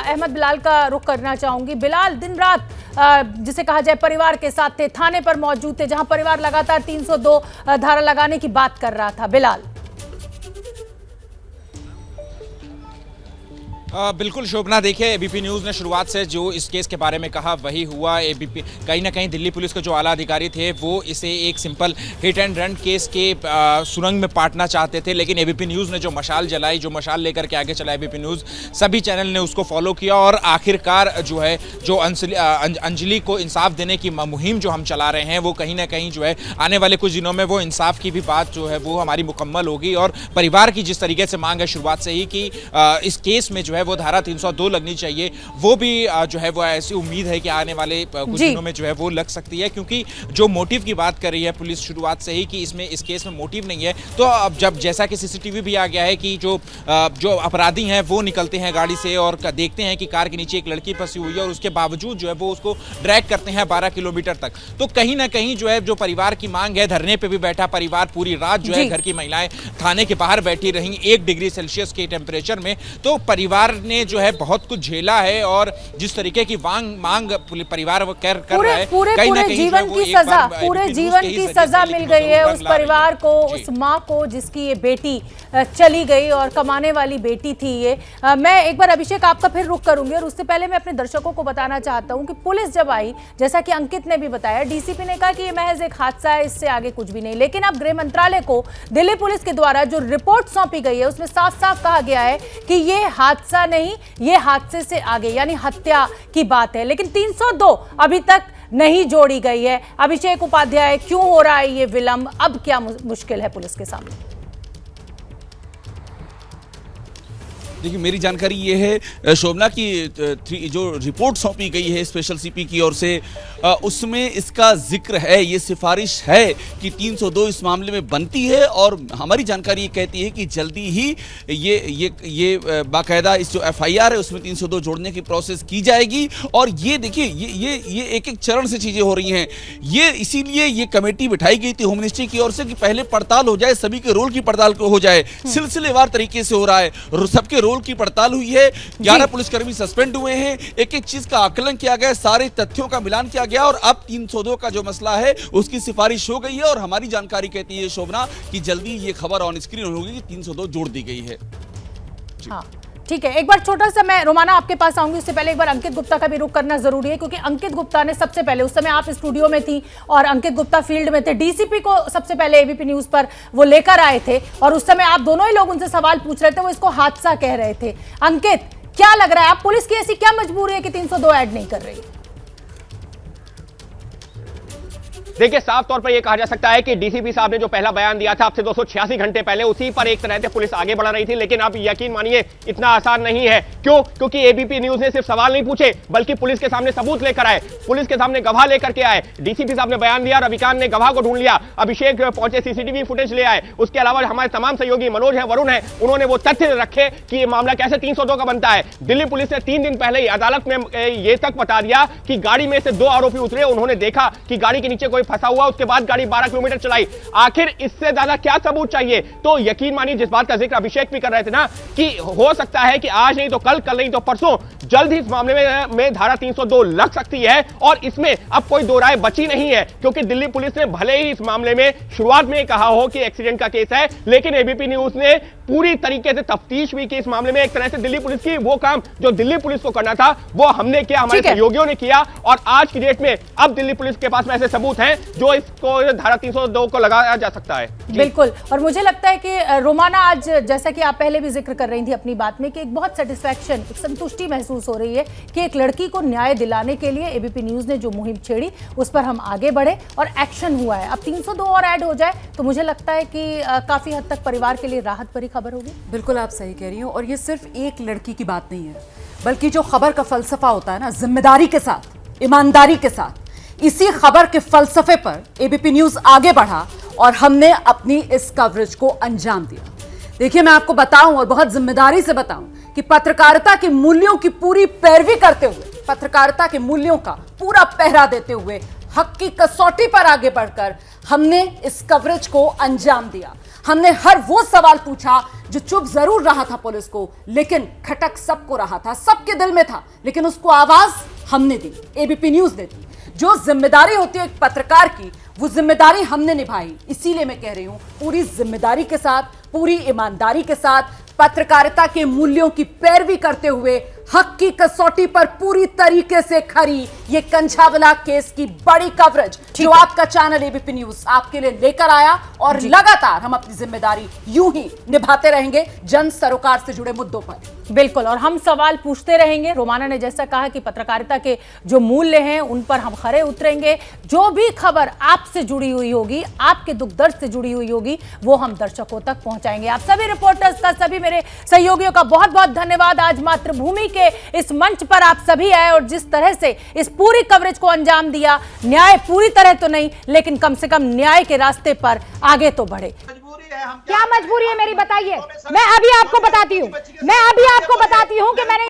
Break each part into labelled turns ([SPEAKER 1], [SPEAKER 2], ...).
[SPEAKER 1] अहमद बिलाल का रुख करना चाहूंगी। बिलाल दिन रात जिसे कहा जाए परिवार के साथ थे, थाने पर मौजूद थे, जहां परिवार लगातार 302 धारा लगाने की बात कर रहा था। बिलाल।
[SPEAKER 2] बिल्कुल शोभना, देखिए एबीपी न्यूज़ ने शुरुआत से जो इस केस के बारे में कहा वही हुआ। एबीपी कहीं ना कहीं दिल्ली पुलिस के जो आला अधिकारी थे वो इसे एक simple hit and run case के सुरंग में पाटना चाहते थे, लेकिन एबीपी न्यूज़ ने जो मशाल जलाई, जो मशाल लेकर के आगे चला एबीपी न्यूज़, सभी चैनल ने उसको फॉलो किया और आखिरकार जो है जो अंजलि को इंसाफ देने की मुहिम जो हम चला रहे हैं वो कहीं ना कहीं जो है आने वाले कुछ दिनों में वो इंसाफ की भी बात जो है वो हमारी मुकम्मल होगी। और परिवार की जिस तरीके से मांग है शुरुआत से ही कि इस केस में जो है वो धारा 302 लगनी चाहिए, वो भी जो है वो ऐसी उम्मीद है कि आने वाले कुछ दिनों में जो है वो लग सकती है, क्योंकि जो मोटिव की बात कर रही है पुलिस शुरुआत से ही कि इस केस में मोटिव नहीं है। तो अब जब जैसा कि सीसीटीवी भी आ गया है कि जो अपराधी हैं वो निकलते हैं गाड़ी से और देखते हैं कि कार के नीचे एक लड़की फंसी हुई है और उसके बावजूद जो है वो उसको ड्रैग करते हैं 12 किलोमीटर तक। तो कहीं ना कहीं जो है जो परिवार की मांग है, धरने पे भी बैठा परिवार पूरी रात जो है, घर की महिलाएं थाने के बाहर बैठी रही 1 डिग्री सेल्सियस के टेम्परेचर में। तो परिवार ने जो है बहुत कुछ झेला है और जिस तरीके की मांग परिवार वो कर रहा है, कहीं ना कहीं
[SPEAKER 1] जीवन की सजा, पूरे जीवन की सजा मिल गई है उस परिवार को, उस माँ को जिसकी ये बेटी चली गई और कमाने वाली बेटी थी ये। मैं एक बार अभिषेक आपका फिर रुख करूंगी और उससे पहले मैं अपने दर्शकों को बताना चाहता हूं कि पुलिस जब आई, जैसा कि अंकित ने भी बताया, डीसीपी ने कहा कि ये महज एक हादसा है, इससे आगे कुछ भी नहीं। लेकिन अब गृह मंत्रालय को दिल्ली पुलिस के द्वारा जो रिपोर्ट सौंपी गई है उसमें साफ साफ कहा गया है कि ये हादसा नहीं, ये हादसे से आगे यानी हत्या की बात है। लेकिन 302 अभी तक नहीं जोड़ी गई है। अभिषेक उपाध्याय, क्यों हो रहा है ये विलंब? अब क्या मुश्किल है पुलिस के सामने?
[SPEAKER 3] देखिए, मेरी जानकारी ये है शोभना की जो रिपोर्ट सौंपी गई है स्पेशल सीपी की ओर से, उसमें इसका जिक्र है, ये सिफारिश है कि 302 इस मामले में बनती है और हमारी जानकारी ये कहती है कि जल्दी ही ये बाकायदा इस जो एफआईआर है उसमें 302 जोड़ने की प्रोसेस की जाएगी। और ये देखिए ये एक चरण से चीजें हो रही हैं। ये इसीलिए ये कमेटी बिठाई गई थी होम मिनिस्ट्री की ओर से कि पहले पड़ताल हो जाए, सभी के रोल की पड़ताल हो जाए, सिलसिलेवार तरीके से हो रहा है, सबके रोल की पड़ताल हुई है, 11 पुलिसकर्मी सस्पेंड हुए हैं, एक एक चीज का आकलन किया गया, सारे तथ्यों का मिलान किया गया और अब 302 का जो मसला है उसकी सिफारिश हो गई है। और हमारी जानकारी कहती है शोभना कि जल्दी ये खबर ऑन स्क्रीन होगी कि 302 जोड़ दी गई है।
[SPEAKER 1] हाँ, ठीक है। एक बार छोटा सा मैं रोमाना आपके पास आऊंगी, उससे पहले एक बार अंकित गुप्ता का भी रुख करना जरूरी है, क्योंकि अंकित गुप्ता ने सबसे पहले, उस समय आप स्टूडियो में थी और अंकित गुप्ता फील्ड में थे, डीसीपी को सबसे पहले एबीपी न्यूज पर वो लेकर आए थे और उस समय आप दोनों ही लोग उनसे सवाल पूछ रहे थे, वो इसको हादसा कह रहे थे। अंकित, क्या लग रहा है, आप पुलिस की ऐसी क्या मजबूरी है कि 302 ऐड नहीं कर रही?
[SPEAKER 4] देखिए, साफ तौर पर यह कहा जा सकता है कि डीसीपी साहब ने जो पहला बयान दिया था अब से 286 घंटे पहले, उसी पर एक तरह से पुलिस आगे बढ़ रही थी। लेकिन अब यकीन मानिए इतना आसान नहीं है। क्यों? क्योंकि एबीपी न्यूज ने सिर्फ सवाल नहीं पूछे बल्कि पुलिस के सामने सबूत लेकर आए, पुलिस के सामने गवाह लेकर के आए। डीसीपी साहब ने बयान दिया, रविकांत ने गवाह को ढूंढ लिया, अभिषेक पहुंचे सीसीटीवी फुटेज ले आए, उसके अलावा हमारे तमाम सहयोगी मनोज है, वरुण है, उन्होंने वो तथ्य रखे कि ये मामला कैसे 302 का बनता है। दिल्ली पुलिस ने 3 दिन पहले ही अदालत में यह तक बता दिया कि गाड़ी में से 2 आरोपी उतरे, उन्होंने देखा कि गाड़ी के नीचे कोई फंसा हुआ, उसके बाद गाड़ी 12 किलोमीटर चलाई। आखिर इससे ज्यादा क्या सबूत चाहिए? तो यकीन मानिए, जिस बात का जिक्र अभिषेक भी कर रहे थे ना कि हो सकता है कि आज नहीं तो कल, कल नहीं तो परसों जल्द ही इस मामले में धारा 302 लग सकती है और इसमें अब कोई दो राय बची नहीं है। क्योंकि दिल्ली पुलिस ने भले ही इस मामले में शुरुआत में कहा हो कि एक्सीडेंट का केस है, लेकिन एबीपी न्यूज ने पूरी तरीके से तफ्तीश भी की इस मामले में। एक तरह से दिल्ली पुलिस की वो काम जो दिल्ली पुलिस को करना था वो हमने किया, हमारे सहयोगियों ने किया और आज की डेट में अब दिल्ली पुलिस के पास में ऐसे सबूत हैं जो इसको धारा 302 को लगाया जा सकता है।
[SPEAKER 1] बिल्कुल। और मुझे लगता है कि रोमाना, आज जैसा कि आप पहले भी जिक्र कर रही थी अपनी बात में कि एक बहुत सेटिस्फैक्शन, एक संतुष्टि महसूस हो रही है कि एक लड़की को न्याय दिलाने के लिए एबीपी न्यूज ने जो मुहिम छेड़ी उस पर हम आगे बढ़े और एक्शन हुआ है। अब 302 और ऐड हो जाए तो मुझे लगता है कि काफी हद तक परिवार के लिए राहत भरी खबर होगी।
[SPEAKER 5] बिल्कुल, आप सही कह रही हो। और ये सिर्फ एक लड़की की बात नहीं है, बल्कि जो खबर का फलसफा होता है ना, जिम्मेदारी के साथ, ईमानदारी के साथ, इसी खबर के फलसफे पर एबीपी न्यूज आगे बढ़ा और हमने अपनी इस कवरेज को अंजाम दिया। देखिए, मैं आपको बताऊं और बहुत जिम्मेदारी से बताऊं कि पत्रकारिता के मूल्यों की पूरी पैरवी करते हुए, पत्रकारिता के मूल्यों का पूरा पहरा देते हुए, हक की कसौटी पर आगे बढ़कर हमने इस कवरेज को अंजाम दिया। हमने हर वो सवाल पूछा जो चुप जरूर रहा था पुलिस को, लेकिन खटक सबको रहा था, सबके दिल में था, लेकिन उसको आवाज हमने दी, एबीपी न्यूज ने दी। जो जिम्मेदारी होती है एक पत्रकार की, वो जिम्मेदारी हमने निभाई। इसीलिए मैं कह रही हूं, पूरी जिम्मेदारी के साथ, पूरी ईमानदारी के साथ, पत्रकारिता के मूल्यों की पैरवी करते हुए, हक की कसौटी पर पूरी तरीके से खरी ये कंझावला केस की बड़ी कवरेज जो आपका चैनल एबीपी न्यूज आपके लिए लेकर आया, और लगातार हम अपनी जिम्मेदारी यूं ही निभाते रहेंगे जन सरोकार से जुड़े मुद्दों पर।
[SPEAKER 1] बिल्कुल, और हम सवाल पूछते रहेंगे। रोमाना ने जैसा कहा कि पत्रकारिता के जो मूल्य हैं उन पर हम खरे उतरेंगे। जो भी खबर आपसे जुड़ी हुई होगी, आपके दुख दर्द से जुड़ी हुई होगी, वो हम दर्शकों तक पहुंचाएंगे। आप सभी रिपोर्टर्स का, सभी मेरे सहयोगियों का बहुत बहुत धन्यवाद। आज मातृभूमि के इस मंच पर आप सभी आए और जिस तरह से इस पूरी कवरेज को अंजाम दिया। न्याय पूरी तरह तो नहीं, लेकिन कम से कम न्याय के रास्ते पर आगे तो बढ़े।
[SPEAKER 6] क्या मजबूरी है मेरी, बताइए। मैं अभी आपको बताती हूँ कि मैंने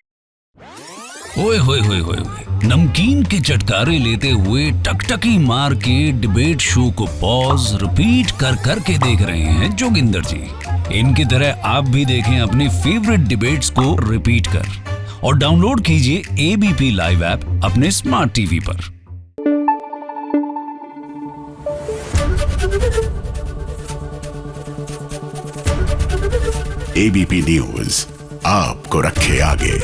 [SPEAKER 7] ओए होए होए होए नमकीन के चटकारे लेते हुए टकटकी मार के डिबेट शो को पॉज रिपीट कर करके देख रहे हैं जोगिंदर जी। इनकी तरह आप भी देखें अपने फेवरेट डिबेट्स को रिपीट कर, और डाउनलोड कीजिए एबीपी लाइव ऐप अपने स्मार्ट टीवी पर।
[SPEAKER 8] एबीपी न्यूज आपको रखे आगे।